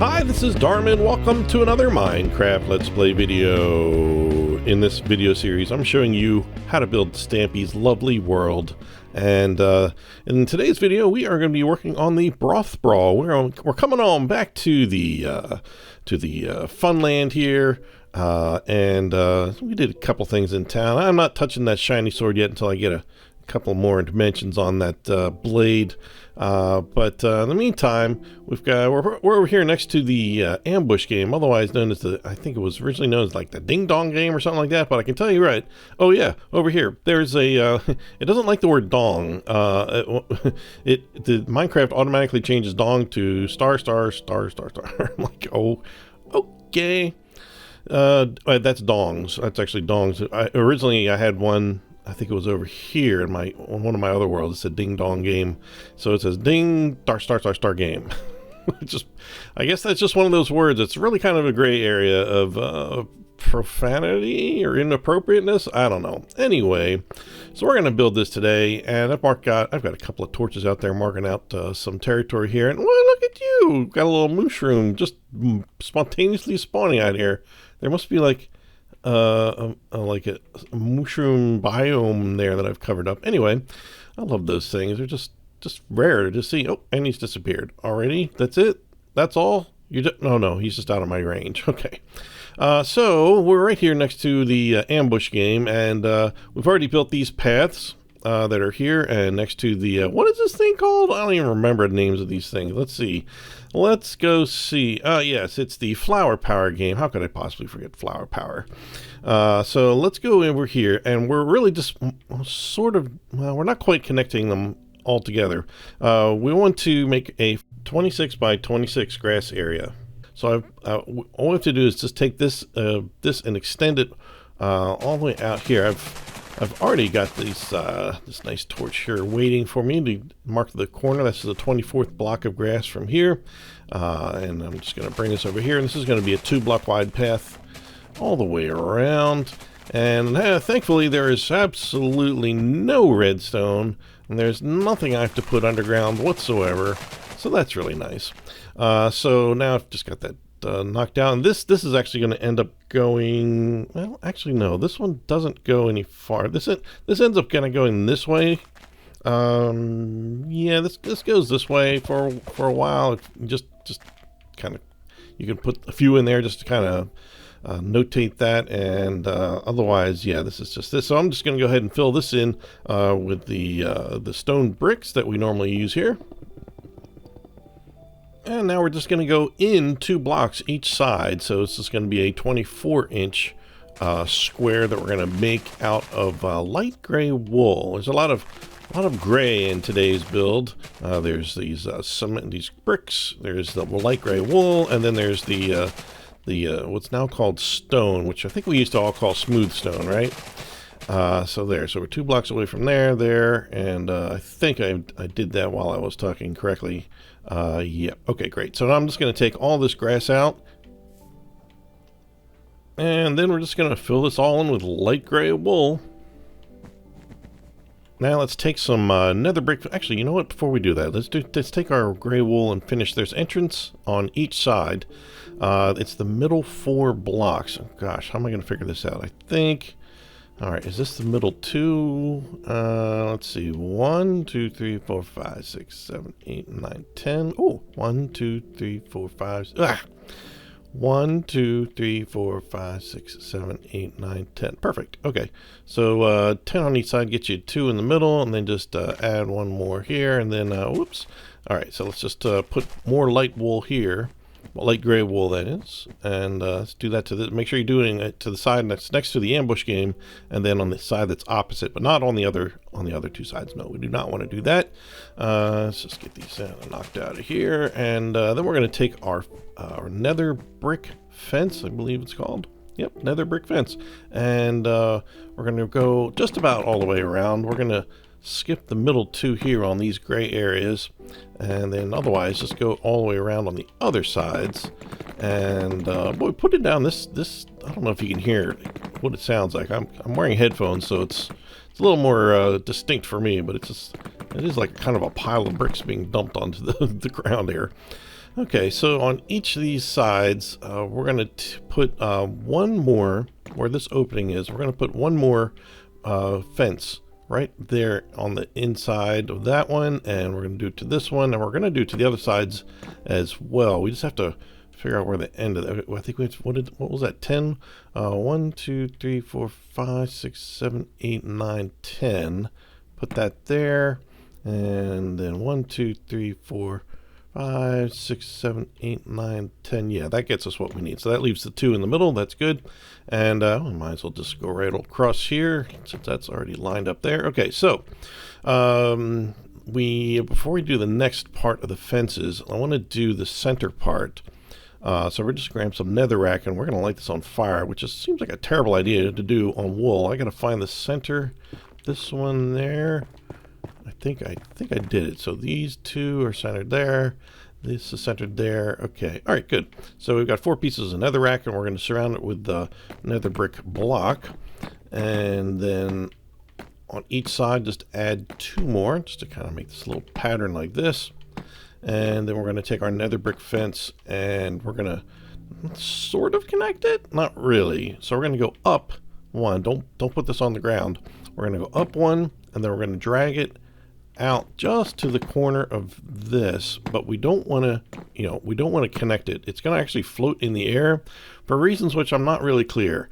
Hi, this is Darman. Welcome to another Minecraft Let's Play video. In this video series, I'm showing you how to build Stampy's lovely world. And in today's video, we are going to be working on the Broth Brawl. We're coming on back to the fun land here. We did a couple things in town. I'm not touching that shiny sword yet until I get a couple more dimensions on that blade. But in the meantime, we're over here next to the ambush game, otherwise known as I think it was originally known as like the ding dong game or something like that. But I can tell you right. Oh yeah, over here there's a. It doesn't like the word dong. The Minecraft automatically changes dong to star star star star star. I'm like, oh, okay. That's dongs. That's actually dongs. Originally I had one. I think it was over here in one of my other worlds. It's a ding dong game, so it says ding star game. I guess that's just one of those words. It's really kind of a gray area of profanity or inappropriateness. I don't know. Anyway, so we're gonna build this today, and I've got a couple of torches out there marking out some territory here. And well, look at you! Got a little mushroom just spontaneously spawning out here. There must be like a mushroom biome there that I've covered up. Anyway, I love those things. They're just rare to see. Oh, and he's disappeared already. That's it. That's all. No, he's just out of my range. Okay. So we're right here next to the ambush game, and we've already built these paths that are here, and next to the what is this thing called? I don't even remember the names of these things. Let's see. Let's go see. Yes, it's the flower power game. How could I possibly forget flower power? So let's go over here, and we're really just sort of, well, we're not quite connecting them all together. We want to make a 26 by 26 grass area. So all we have to do is just take this and extend it all the way out here. I've already got this nice torch here waiting for me to mark the corner. This is the 24th block of grass from here. And I'm just going to bring this over here. And this is going to be a 2-block wide path all the way around. And thankfully, there is absolutely no redstone. And there's nothing I have to put underground whatsoever. So that's really nice. So now I've just got that knocked down. This is actually going to end up going, well, actually no, this one doesn't go any far. This ends up kind of going this way. Yeah, this goes this way for a while. Just kind of, you can put a few in there just to kind of notate that, and otherwise, yeah, this is just this. So I'm just going to go ahead and fill this in with the stone bricks that we normally use here. And now we're just going to go in 2 blocks each side. So this is going to be a 24-inch square that we're going to make out of light gray wool. There's a lot of gray in today's build. There's these these bricks. There's the light gray wool, and then there's the what's now called stone, which I think we used to all call smooth stone, right? So we're 2 blocks away from there, and I think I did that while I was talking correctly. Yeah, okay, great. So now I'm just going to take all this grass out, and then we're just going to fill this all in with light gray wool. Now let's take some nether brick. Actually, you know what? Before we do that, let's take our gray wool and finish. There's entrance on each side. It's the middle 4 blocks. Oh, gosh, how am I going to figure this out? I think. All right, is this the middle 2? Let's see. 1, 2, 3, 4, 5, 6, 7, 8, 9, 10. Oh, 1, 2, 3, 4, 5. 1, 2, 3, 4, 5, 6, 7, 8, 9, 10. Perfect. Okay. So 10 on each side gets you 2 in the middle, and then just add 1 more here, and then whoops. All right. So let's just put more light wool here. Well, light gray wool, that is, and let's do that to the. Make sure you're doing it to the side that's next to the ambush game, and then on the side that's opposite, but not on the other 2 sides. No, we do not want to do that. Let's just get these knocked out of here, and then we're going to take our nether brick fence, I believe it's called. Yep, nether brick fence, and we're going to go just about all the way around. We're going to skip the middle 2 here on these gray areas, and then otherwise just go all the way around on the other sides. And boy, put it down. This I don't know if you can hear what it sounds like. I'm wearing headphones, so it's a little more distinct for me, but it is like kind of a pile of bricks being dumped onto the ground here. Okay, so on each of these sides, we're going to put one more, where this opening is, we're going to put one more fence right there on the inside of that one, and we're going to do it to this one, and we're going to do it to the other sides as well. We just have to figure out where the end of that. I think we had, what was that, 10? 1, 2, 3, 4, 5, 6, 7, 8, 9, 10. Put that there, and then 1, 2, 3, 4, 5, 6, 7, 8, 9, 10. Yeah, that gets us what we need. So that leaves the 2 in the middle. That's good. And we might as well just go right across here since that's already lined up there. Okay, so before we do the next part of the fences, I want to do the center part. So we're just going to grab some netherrack and we're going to light this on fire, which just seems like a terrible idea to do on wool. I got to find the center. This one there. I think I did it. So these 2 are centered there. This is centered there. Okay. All right, good. So we've got 4 pieces of netherrack, and we're going to surround it with the nether brick block. And then on each side, just add 2 more, just to kind of make this little pattern like this. And then we're going to take our nether brick fence, and we're going to sort of connect it. Not really. So we're going to go up 1. Don't put this on the ground. We're going to go up 1, and then we're going to drag it out just to the corner of this, but we don't want to, we don't want to connect it. It's going to actually float in the air for reasons which I'm not really clear.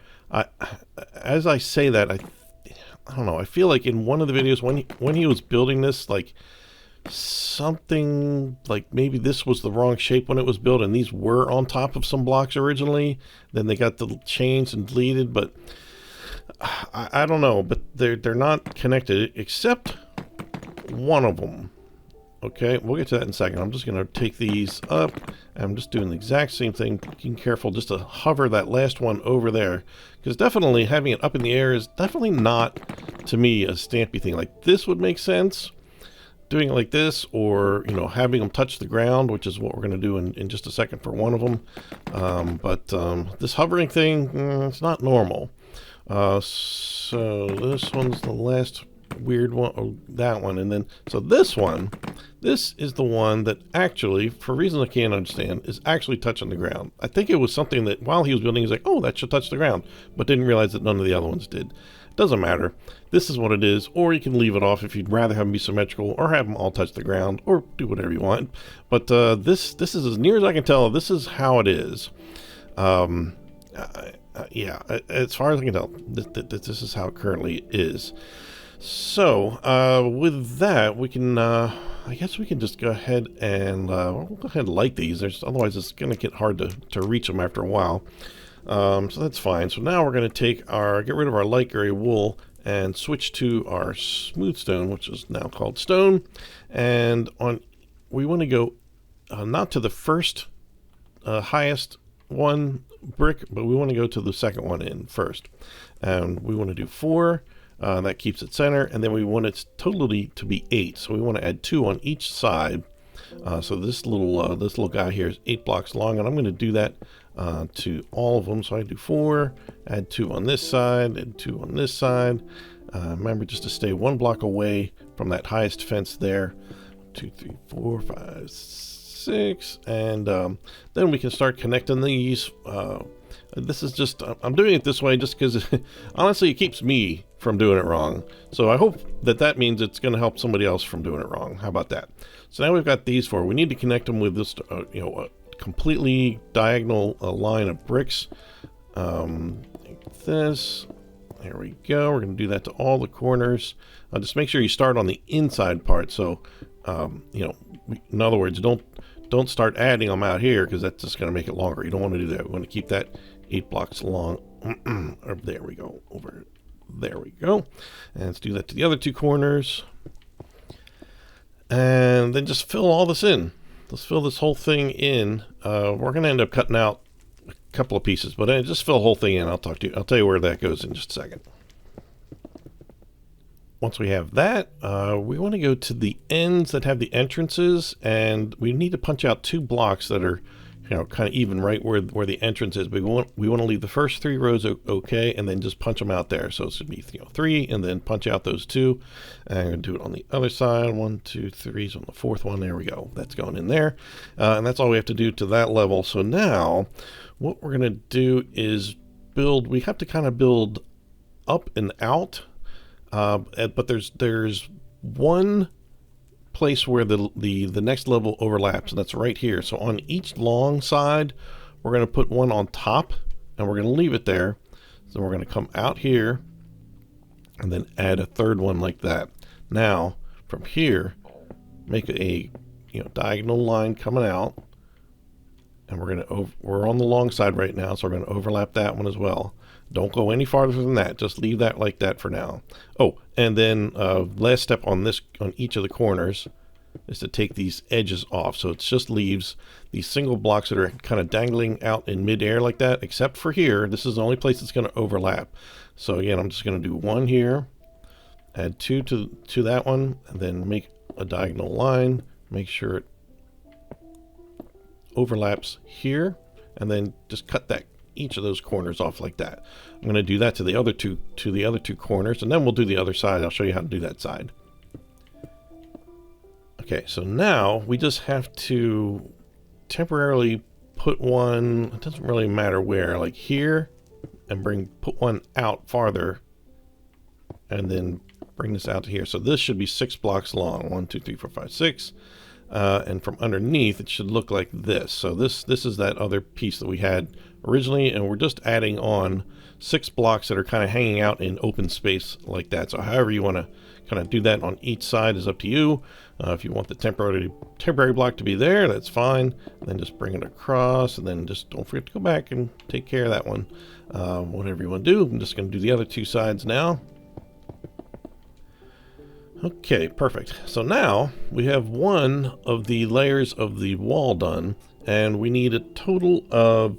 As I say that, I don't know. I feel like in one of the videos when he was building this, like something like maybe this was the wrong shape when it was built, and these were on top of some blocks originally. Then they got the changed and deleted, but I don't know. But they're not connected except one of them. Okay, we'll get to that in a second. I'm just going to take these up. I'm just doing the exact same thing, being careful just to hover that last one over there, because definitely having it up in the air is definitely not, to me, a Stampy thing. Like this would make sense, doing it like this, or having them touch the ground, which is what we're going to do in just a second for one of them. But this hovering thing, it's not normal. So this one's the last weird one. Oh, that one. And then so this is the one that actually, for reasons I can't understand, is actually touching the ground. I think it was something that while he was building, he's like, oh, that should touch the ground, but didn't realize that none of the other ones did. Doesn't matter. This is what it is, or you can leave it off if you'd rather have them be symmetrical, or have them all touch the ground, or do whatever you want. But this is, as near as I can tell, this is how it is. Yeah, as far as I can tell, this is how it currently is. So, with that, we can, I guess we can just go ahead and, we'll go ahead and light these. Otherwise it's going to get hard to reach them after a while. So that's fine. So now we're going to get rid of our light gray wool and switch to our smooth stone, which is now called stone. And we want to go, not to the first, highest one brick, but we want to go to the second one in first. And we want to do 4. That keeps it center, and then we want it totally to be 8. So we want to add 2 on each side. So this little guy here is 8 blocks long, and I'm going to do that to all of them. So I do 4, add 2 on this side, and 2 on this side. Remember just to stay 1 block away from that highest fence there. 2, 3, 4, 5, 6, and then we can start connecting these. This is just, I'm doing it this way just because, honestly, it keeps me from doing it wrong. So I hope that means it's going to help somebody else from doing it wrong. How about that? So now we've got these 4. We need to connect them with this, a completely diagonal line of bricks. Like this. There we go. We're going to do that to all the corners. Just make sure you start on the inside part. So, in other words, don't start adding them out here, because that's just going to make it longer. You don't want to do that. We want to keep that 8 blocks long. There we go. Over there we go. And let's do that to the other 2 corners. And then just fill all this in. Let's fill this whole thing in. We're going to end up cutting out a couple of pieces, but just fill the whole thing in. I'll tell you where that goes in just a second. Once we have that, we want to go to the ends that have the entrances, and we need to punch out 2 blocks that are kind of even right where the entrance is. But we want to leave the first 3 rows okay, and then just punch them out there. So it should be 3, and then punch out those 2. And I'm going to do it on the other side. 1, 2, 3. So on the 4th one, there we go. That's going in there, and that's all we have to do to that level. So now, what we're going to do is build. We have to kind of build up and out, but there's one place where the next level overlaps, and that's right here. So on each long side, we're going to put one on top, and we're going to leave it there. So we're going to come out here and then add a 3rd one like that. Now from here, make a diagonal line coming out, and we're on the long side right now, so we're going to overlap that one as well. Don't go any farther than that. Just leave that like that for now. Oh, and then last step on each of the corners is to take these edges off. So it just leaves these single blocks that are kind of dangling out in midair like that, except for here. This is the only place that's going to overlap. So again, I'm just going to do 1 here, add 2 to that one, and then make a diagonal line. Make sure it overlaps here, and then just cut each of those corners off like that. I'm going to do that to the other two corners, and then we'll do the other side. I'll show you how to do that side. Okay, so now we just have to temporarily put one, it doesn't really matter where, like here, and put one out farther, and then bring this out to here. So this should be 6 blocks long. 1, 2, 3, 4, 5, 6. And from underneath, it should look like this. So this is that other piece that we had originally, and we're just adding on 6 blocks that are kind of hanging out in open space like that. So however you want to kind of do that on each side is up to you. If you want the temporary block to be there, that's fine. And then just bring it across, and then just don't forget to go back and take care of that one. Whatever you want to do. I'm just going to do the other 2 sides now. Okay, perfect. So now we have one of the layers of the wall done, and we need a total of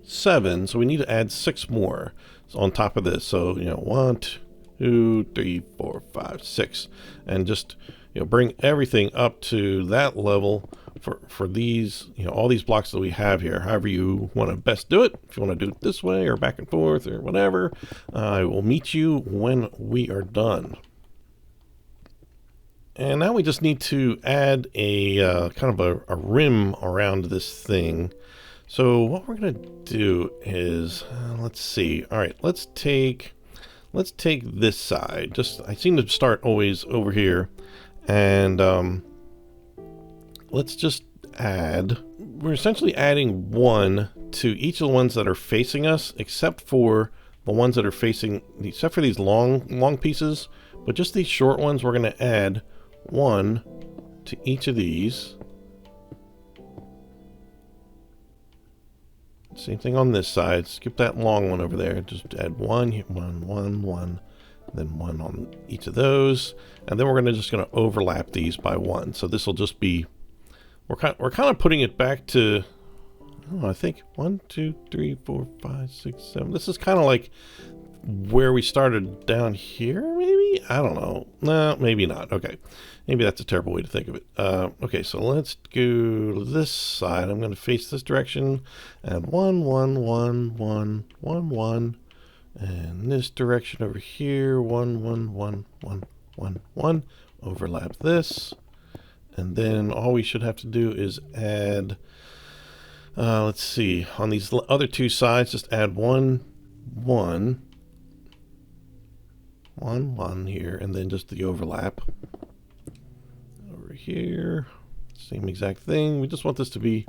7. So we need to add 6 more on top of this. So 1, 2, 3, 4, 5, 6, and just bring everything up to that level for these all these blocks that we have here. However you want to best do it. If you want to do it this way or back and forth or whatever, I will meet you when we are done. And now we just need to add a kind of a rim around this thing. So what we're going to do is, let's see. All right, let's take this side. I seem to start always over here, and let's just add. We're essentially adding 1 to each of the ones that are facing us, except for the ones that are facing, except for these long pieces. But just these short ones, we're going to add 1 to each of these. Same thing on this side. Skip that long one over there. Just add 1, 1, then 1 on each of those, and then we're just going to overlap these by 1. So this will just be, we're kind of putting it back to, I think 1, 2, 3, 4, 5, 6, 7. This is kind of like where we started down here, maybe? I don't know. No, maybe not. Okay. Maybe that's a terrible way to think of it. Okay, so let's go to this side. I'm going to face this direction. And 1, 1, 1, 1, 1, 1. And this direction over here. 1, 1, 1, 1, 1, 1. Overlap this. And then all we should have to do is add, let's see, on these other 2 sides, just add 1, 1. 1, 1 here, and then just the overlap over here. Same exact thing. We just want this to be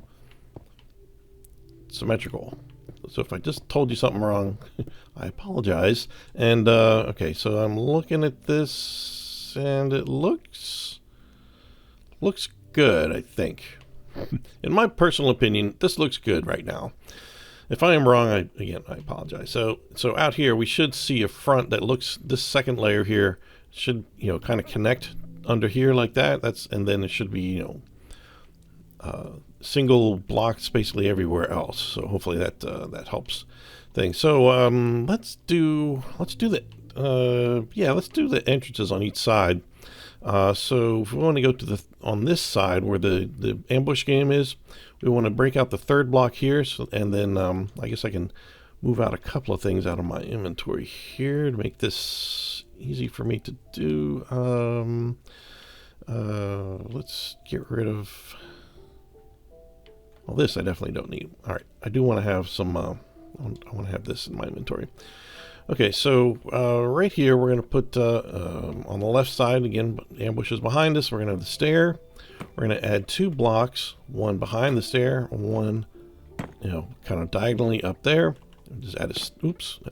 symmetrical. So if I just told you something wrong, I apologize. And okay, so I'm looking at this, and it looks good, I think. In my personal opinion, this looks good right now. If I am wrong, I apologize. So out here, we should see a front that looks, this second layer here should, kind of connect under here like that. And then it should be, single blocks basically everywhere else. So hopefully that helps things. So let's do the entrances on each side. So if we want to go to on this side where the ambush game is, we want to break out the third block here, and then I guess I can move out a couple of things out of my inventory here to make this easy for me to do. Let's get rid of, well, this I definitely don't need. All right, I do want to have some, I want to have this in my inventory. Okay, so right here we're going to put on the left side, again, ambush is behind us, we're going to have the stair. We're going to add 2 blocks, one behind the stair, one, kind of diagonally up there. Just add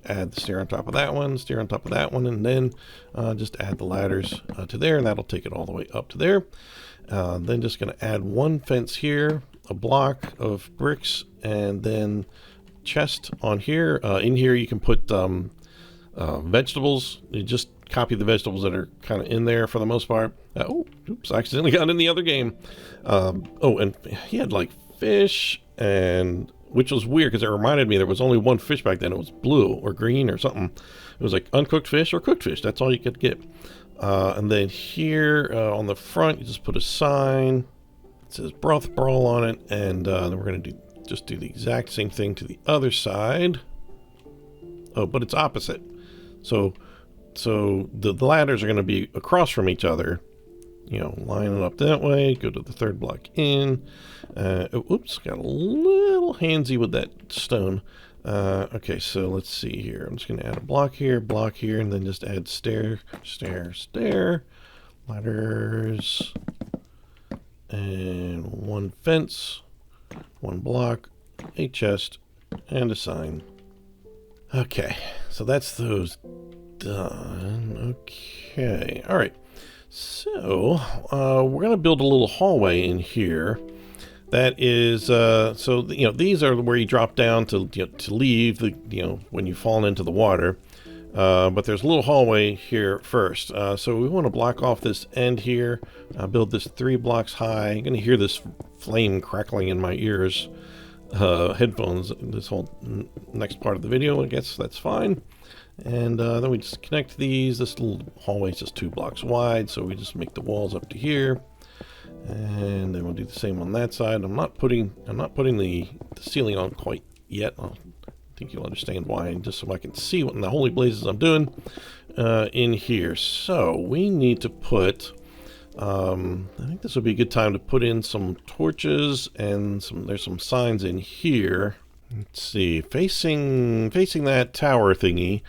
add the stair on top of that one, stair on top of that one, and then just add the ladders to there, and that'll take it all the way up to there. Then just going to add 1 fence here, a block of bricks, and then chest on here. In here you can put vegetables. You just copy the vegetables that are kind of in there for the most part. I accidentally got in the other game. And he had like fish, and which was weird because it reminded me there was only 1 fish back then. It was blue or green or something. It was like uncooked fish or cooked fish. That's all you could get. And then here on the front, you just put a sign. It says Broth, Brawl on it, and then we're going to just do the exact same thing to the other side. Oh, but it's opposite. So the ladders are going to be across from each other. Line it up that way, go to the third block in. Oops, got a little handsy with that stone. Okay, so let's see here. I'm just going to add a block here, and then just add stair, ladders, and 1 fence, 1 block, a chest, and a sign. Okay, so that's those done. Okay, all right. So we're going to build a little hallway in here. That is, these are where you drop down to leave when you've fallen into the water. But there's a little hallway here first. So we want to block off this end here. Build this 3 blocks high. You're going to hear this flame crackling in my ears. Headphones. This whole next part of the video, I guess that's fine. And then we just connect these. This little hallway is just 2 blocks wide, so we just make the walls up to here, and then we'll do the same on that side. I'm not putting the ceiling on quite yet. I think you'll understand why, just so I can see what in the holy blazes I'm doing in here. So we need to put. I think this would be a good time to put in some torches and there's some signs in here. Let's see, facing that tower thingy.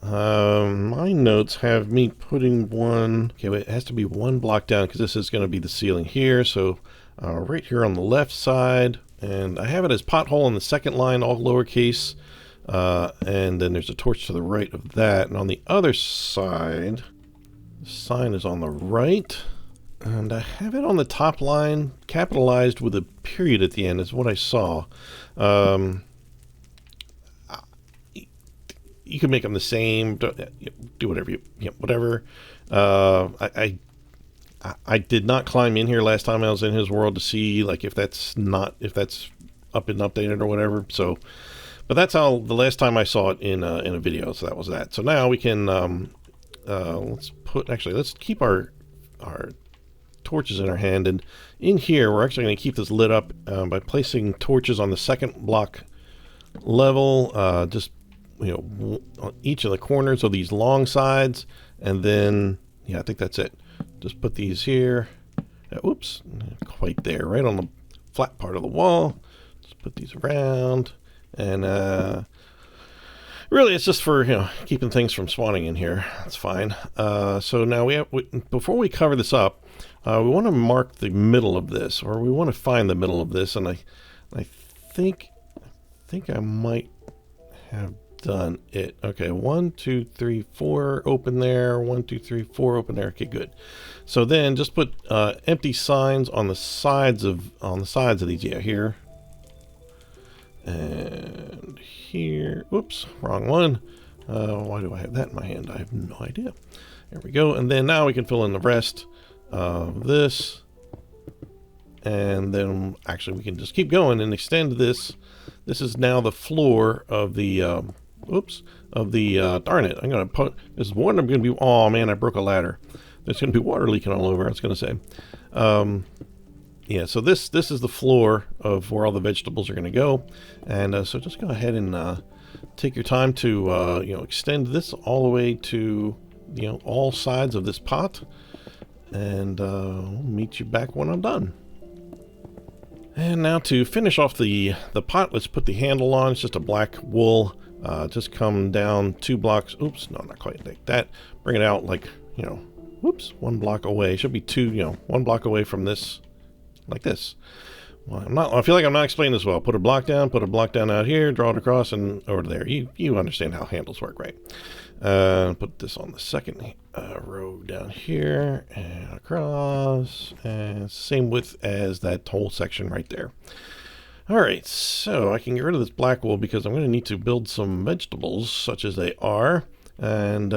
My notes have me putting one. Okay, wait, it has to be 1 block down because this is going to be the ceiling here. So right here on the left side, and I have it as pothole on the second line, all lowercase. And then there's a torch to the right of that. And on the other side, the sign is on the right. And I have it on the top line, capitalized with a period at the end, is what I saw. You can make them the same. Do whatever whatever. I did not climb in here last time I was in his world to see like if that's up and updated or whatever. So, but that's how the last time I saw it in a video. So that was that. So now we can let's keep our torches in our hand, and in here we're actually going to keep this lit up by placing torches on the second block level, just on each of the corners of these long sides, and then I think that's it. Just put these here. Oops, quite there, right on the flat part of the wall. Just put these around, and really it's just for keeping things from spawning in here. That's fine. So now before we cover this up, we want to mark the middle of this, or we want to find the middle of this, and I think I might have done it. Okay, 1, 2, 3, 4 open there. 1, 2, 3, 4 open there. Okay, good. So then just put empty signs on the sides of these. Yeah, here and here. Oops, wrong one. Why do I have that in my hand? I have no idea. There we go. And then now we can fill in the rest of this, and then actually we can just keep going and extend this. This is now the floor of the darn it, I'm gonna put this one. I'm gonna be, oh man, I broke a ladder. there's going to be water leaking all over, I was going to say. Yeah, so this is the floor of where all the vegetables are going to go. And so just go ahead and take your time to, extend this all the way to, all sides of this pot. And we'll meet you back when I'm done. And now to finish off the pot, let's put the handle on. It's just a black wool. Just come down 2 blocks. Oops, no, not quite like that. Bring it out like, whoops, 1 block away. It should be 1 block away from this, like this. Well, I feel like I'm not explaining this well. Put a block down out here, draw it across, and over there. You understand how handles work, right? Put this on the second row down here and across, and same width as that whole section right there. All right, so I can get rid of this black wool because I'm going to need to build some vegetables such as they are. And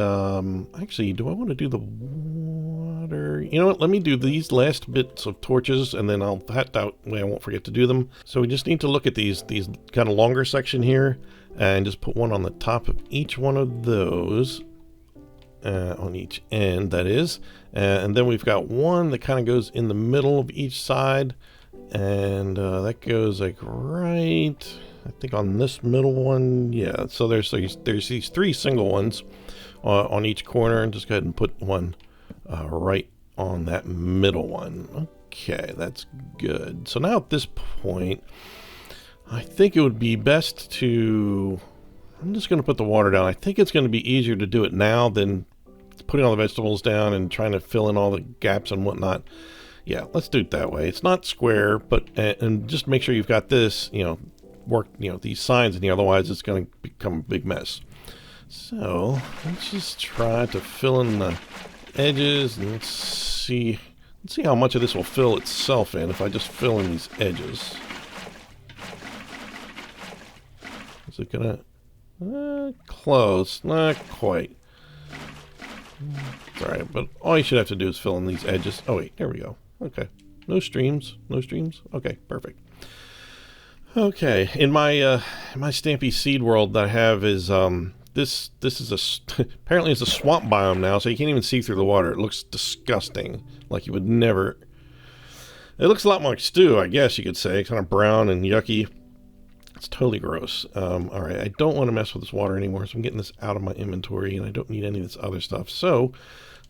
actually, do I want to do the water? You know what? Let me do these last bits of torches, and then that way I won't forget to do them. So we just need to look at these kind of longer section here, and just put one on the top of each one of those, on each end, that is. And then we've got one that kind of goes in the middle of each side, and that goes like right, I think, on this middle one. Yeah, so there's these 3 single ones on each corner, and just go ahead and put one right on that middle one. Okay, that's good. So now at this point, I think it would be best to, I'm just going to put the water down. I think it's going to be easier to do it now than putting all the vegetables down and trying to fill in all the gaps and whatnot. Yeah, let's do it that way. It's not square, but and just make sure you've got this, work, these signs in here, otherwise it's going to become a big mess. So let's just try to fill in the edges, and let's see how much of this will fill itself in if I just fill in these edges. Is it gonna close? Not quite. It's alright, but all you should have to do is fill in these edges. Oh wait, there we go. Okay, no streams. Okay, perfect. Okay, in my Stampy's seed world that I have is this is apparently it's a swamp biome now, so you can't even see through the water. It looks disgusting, like you would never. It looks a lot more like stew, I guess you could say, kind of brown and yucky. It's totally gross. All right, I don't want to mess with this water anymore, so I'm getting this out of my inventory, and I don't need any of this other stuff. So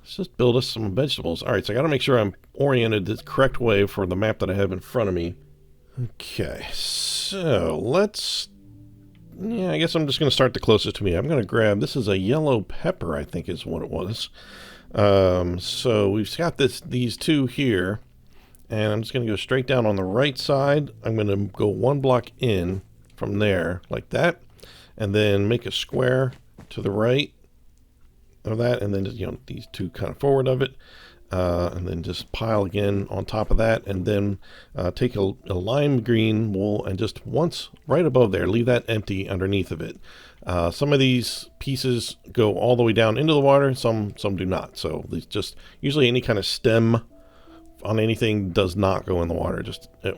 let's just build us some vegetables. All right, so I got to make sure I'm oriented the correct way for the map that I have in front of me. Okay, so let's, I guess I'm just going to start the closest to me. I'm going to grab, this is a yellow pepper, I think is what it was. So we've got these 2 here, and I'm just going to go straight down on the right side. I'm going to go 1 block in from there, like that, and then make a square to the right of that, and then just, these 2 kind of forward of it, and then just pile again on top of that, and then take a lime green wool and just once right above there, leave that empty underneath of it. Some of these pieces go all the way down into the water, some do not. So these just, usually any kind of stem on anything does not go in the water,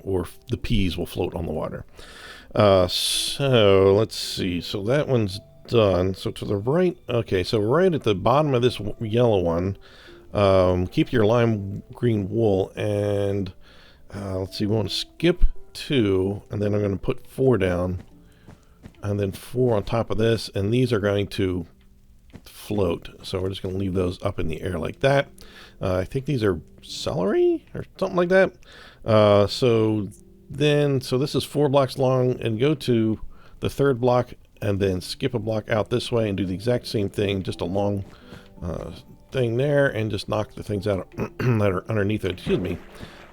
or the peas will float on the water. So let's see, so that one's done. So to the right, okay, so right at the bottom of this yellow one, keep your lime green wool, and let's see, we want to skip 2, and then I'm going to put 4 down, and then 4 on top of this, and these are going to float, so we're just going to leave those up in the air like that. I think these are celery or something like that. So this is 4 blocks long, and go to the 3rd block and then skip a block out this way and do the exact same thing, just a long thing there, and just knock the things out that are underneath it, excuse me.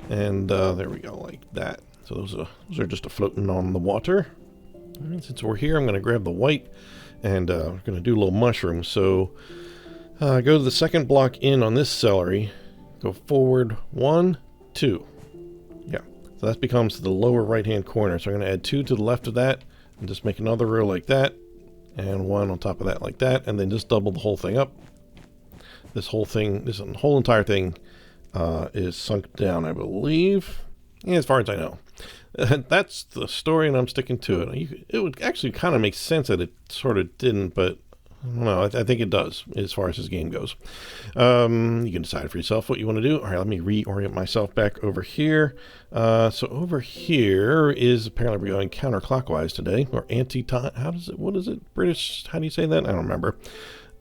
And there we go, like that. So those are just floating on the water. And since we're here, I'm going to grab the white, and we're going to do a little mushroom. So go to the 2nd block in on this celery, go forward 1, 2. Yeah, so that becomes the lower right hand corner. So I'm going to add 2 to the left of that, and just make another row like that, and 1 on top of that like that, and then just double the whole thing up. This whole entire thing is sunk down, I believe. Yeah, as far as I know. That's the story, and I'm sticking to it. It would actually kind of make sense that it sort of didn't, but No, I think it does as far as this game goes. You can decide for yourself what you want to do. All right, let me reorient myself back over here. So over here is apparently we're going counterclockwise today, or anti-time. What is it? British, how do you say that? I don't remember.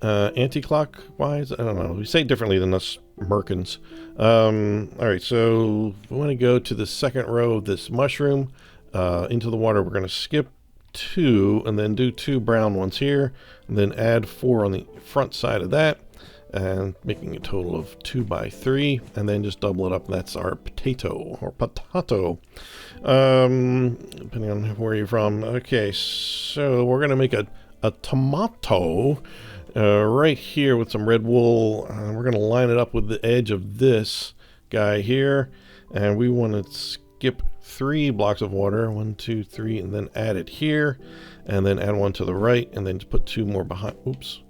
Anti-clockwise? I don't know. We say it differently than us Merkins. All right, so we want to go to the second row of this mushroom into the water. We're going to skip 2 and then do 2 brown ones here, and then add 4 on the front side of that, and making a total of 2 by 3, and then just double it up. That's our potato or potato, depending on where you're from. Okay, so we're gonna make a tomato right here with some red wool. We're gonna line it up with the edge of this guy here, and we want to skip 3 blocks of water, 1, 2, 3, and then add it here, and then add 1 to the right, and then put 2 more behind. Oops,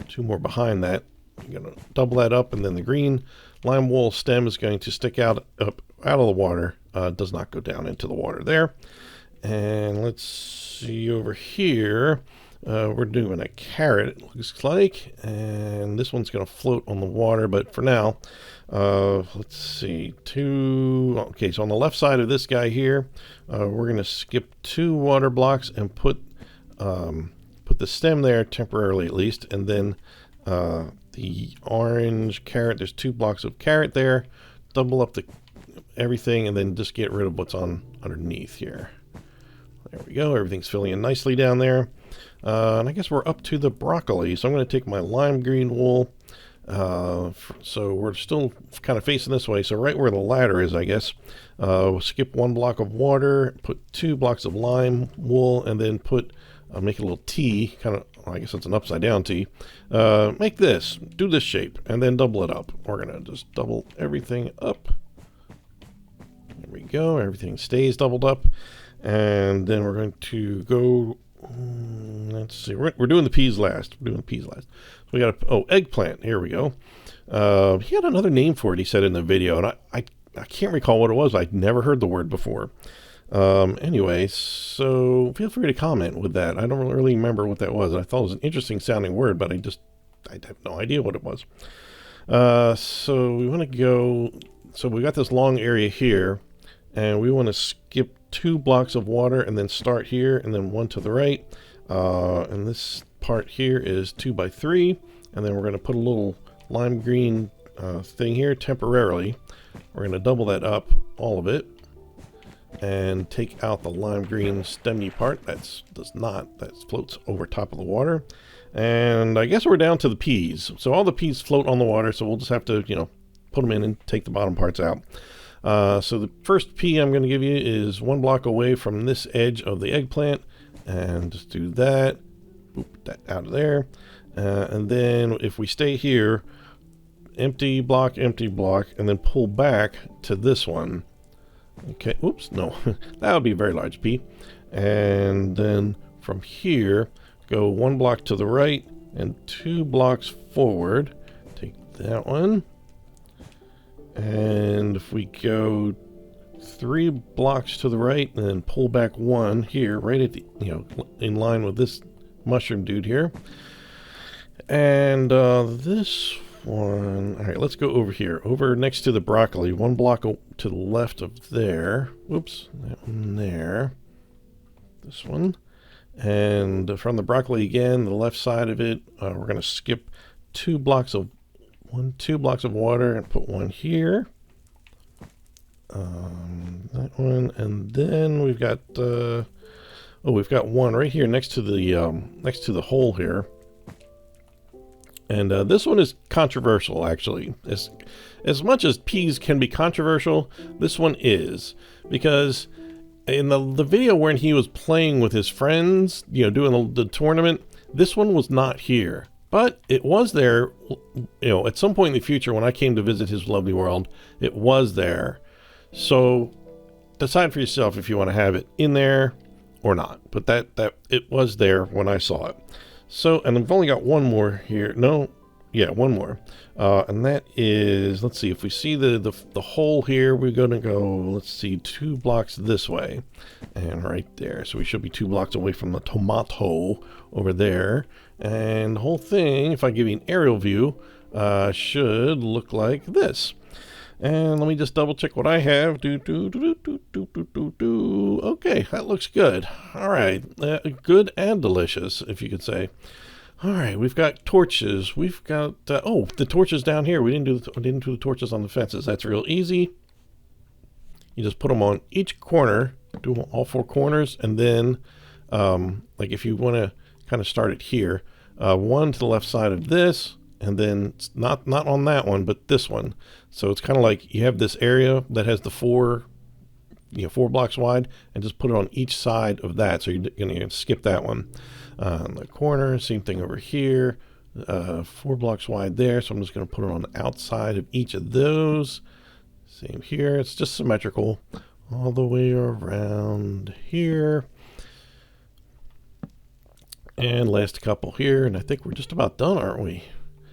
2 more behind that. You're gonna double that up, and then the green lime wool stem is going to stick out of the water. Does not go down into the water there. And let's see over here. We're doing a carrot, it looks like, and this one's going to float on the water, but for now, let's see, 2, okay, so on the left side of this guy here, we're going to skip 2 water blocks and put the stem there temporarily at least, and then the orange carrot, there's 2 blocks of carrot there, double up everything, and then just get rid of what's on underneath here. There we go, everything's filling in nicely down there. And I guess we're up to the broccoli, so I'm going to take my lime green wool. So we're still kind of facing this way, so right where the ladder is, I guess, we'll skip 1 block of water, put 2 blocks of lime wool, and then make a little T, kind of, I guess it's an upside down T. Make this, do this shape, and then double it up. We're going to just double everything up. There we go, everything stays doubled up. And then we're going to go, let's see, we're doing the peas last. So we got eggplant. Here we go. He had another name for it, he said in the video, and I can't recall what it was. I'd never heard the word before. Anyway, so feel free to comment with that. I don't really remember what that was. I thought it was an interesting sounding word, but I have no idea what it was. So we want to go, so we got this long area here, and we want to skip 2 blocks of water and then start here and then 1 to the right. And this part here is 2 by 3, and then we're going to put a little lime green thing here temporarily. We're going to double that up, all of it, and take out the lime green stemmy part. That floats over top of the water. And I guess we're down to the peas. So all the peas float on the water, so we'll just have to, put them in and take the bottom parts out. So the first pea I'm going to give you is 1 block away from this edge of the eggplant, and just do that, boop that out of there, and then if we stay here, empty block, and then pull back to this one. Okay, oops, no, that would be a very large pea. And then from here, go 1 block to the right and 2 blocks forward. Take that one. And if we go 3 blocks to the right and then pull back 1 here, right at the, in line with this mushroom dude here. And this one, all right, let's go over here, over next to the broccoli, 1 block to the left of there. Whoops, that one there. This one. And from the broccoli again, the left side of it, we're going to skip 2 blocks of 2 blocks of water and put 1 here. That one, and then we've got we've got 1 right here next to the hole here. And this one is controversial, actually. As much as peas can be controversial, this one is, because in the video when he was playing with his friends, doing the tournament, this one was not here. But it was there, at some point in the future when I came to visit his lovely world, it was there. So decide for yourself if you want to have it in there or not. But that it was there when I saw it. So, and I've only got 1 more here. No, Yeah, one more. And that is, let's see, if we see the hole here, we're going to go, let's see, 2 blocks this way. And right there. So we should be 2 blocks away from the tomato over there. And the whole thing, if I give you an aerial view, should look like this. And let me just double check what I have. Okay, that looks good. All right, good and delicious, if you could say. All right, we've got torches. We've got oh, the torches down here. We didn't do the torches on the fences. That's real easy. You just put them on each corner, do all 4 corners, and then like if you want to kind of start it here, 1 to the left side of this, and then not on that one, but this one. So it's kind of like you have this area that has the 4 blocks wide, and just put it on each side of that. So you're going to skip that one. On the corner, same thing over here, 4 blocks wide there. So I'm just going to put it on the outside of each of those. Same here. It's just symmetrical all the way around here. And last couple here, and I think we're just about done, aren't we?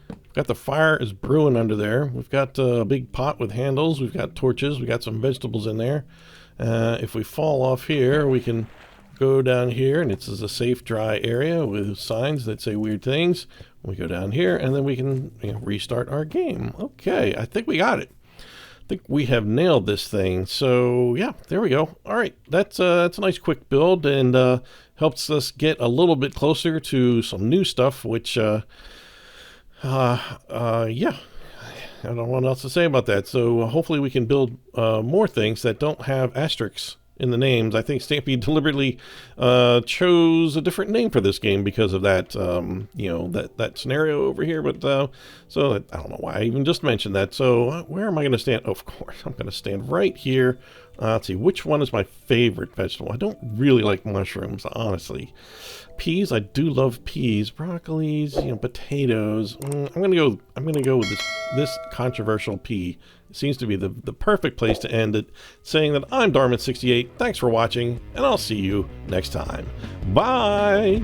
We've got the fire is brewing under there. We've got a big pot with handles. We've got torches. We've got some vegetables in there. If we fall off here, we can go down here, and it's a safe, dry area with signs that say weird things. We go down here, and then we can restart our game. Okay, I think we got it. I think we have nailed this thing. So yeah, there we go. All right, that's a nice quick build, and helps us get a little bit closer to some new stuff. Which yeah, I don't know what else to say about that. So hopefully we can build more things that don't have asterisks in the names. I think Stampy deliberately chose a different name for this game because of that, that scenario over here. But so I don't know why I even just mentioned that. So where am I going to stand? Oh, of course, I'm going to stand right here. Let's see, which one is my favorite vegetable? I don't really like mushrooms, honestly. Peas, I do love peas. Broccolis, potatoes. I'm gonna go with this controversial pea. It seems to be the perfect place to end it, saying that I'm Darman68. Thanks for watching, and I'll see you next time. Bye!